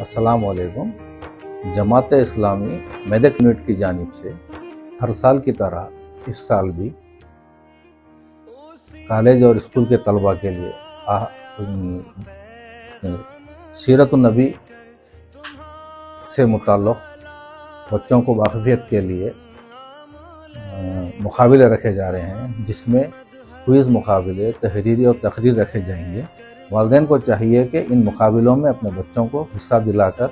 अस्सलाम वालेकुम। जमात इस्लामी मेदक यूनिट की जानिब से हर साल की तरह इस साल भी कॉलेज और स्कूल के तलबा के लिए सीरत नबी से मुताल्लिक़ बच्चों को वाक़फ़ियत के लिए मुकाबले रखे जा रहे हैं, जिसमें क्विज़ मुकाबले, तहरीरी और तकरीर रखे जाएंगे। वालिदैन को चाहिए कि इन मुकाबलों में अपने बच्चों को हिस्सा दिलाकर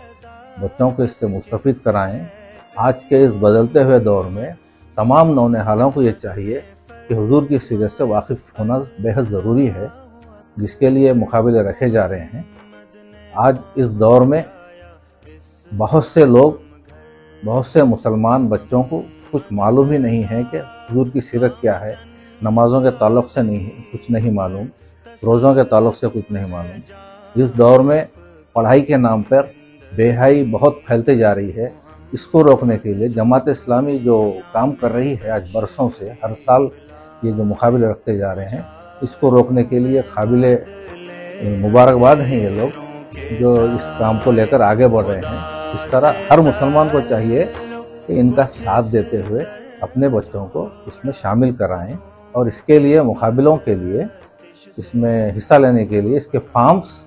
बच्चों को इससे मुस्तफ़ीद कराएं। आज के इस बदलते हुए दौर में तमाम नौनिहालों को ये चाहिए कि हुजूर की सीरत से वाकिफ़ होना बेहद ज़रूरी है, जिसके लिए मुकाबले रखे जा रहे हैं। आज इस दौर में बहुत से लोग, बहुत से मुसलमान बच्चों को कुछ मालूम ही नहीं है कि हुजूर की सीरत क्या है। नमाज़ों के ताल्लुक़ से कुछ नहीं मालूम, रोज़ों के ताल्लुक़ से कुछ नहीं मालूम। इस दौर में पढ़ाई के नाम पर बेहयाई बहुत फैलते जा रही है। इसको रोकने के लिए जमात इस्लामी जो काम कर रही है आज बरसों से, हर साल ये जो मुकाबले रखते जा रहे हैं, इसको रोकने के लिए काबिले मुबारकबाद हैं ये लोग जो इस काम को लेकर आगे बढ़ रहे हैं। इस तरह हर मुसलमान को चाहिए कि इनका साथ देते हुए अपने बच्चों को इसमें शामिल कराएं और इसके लिए मुकाबलों के लिए, इसमें हिस्सा लेने के लिए इसके फॉर्म्स,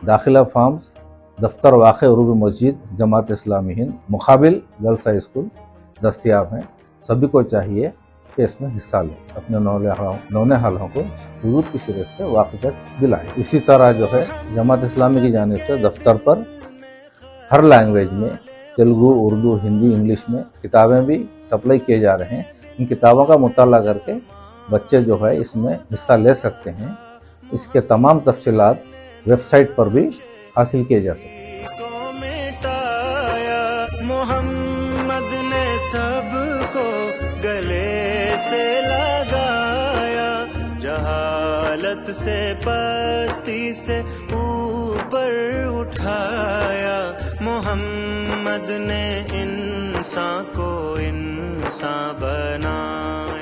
दाखिला फॉर्म्स दफ्तर वाक़ उरूब मस्जिद Jamaat Islami Hind मुकाबिल girls high school दस्तयाब हैं। सभी को चाहिए कि इसमें हिस्सा लें, अपने नौनिहालों को हुजूर की सीरत से वाक़िफ़ियत दिलाएं। इसी तरह जो है जमात इस्लामी की जानिब से दफ्तर पर हर लैंग्वेज में, तेलुगु, उर्दू, हिंदी, इंग्लिश में किताबें भी सप्लाई किए जा रहे हैं। इन किताबों का मुताला करके बच्चे जो है इसमें हिस्सा ले सकते हैं। इसके तमाम तफसीलात वेबसाइट पर भी हासिल किए जा सकते हैं। मोहम्मद ने सबको गले से लगाया, जहालत से पस्ती से ऊपर उठाया। मोहम्मद ने इंसान को इंसान बनाया।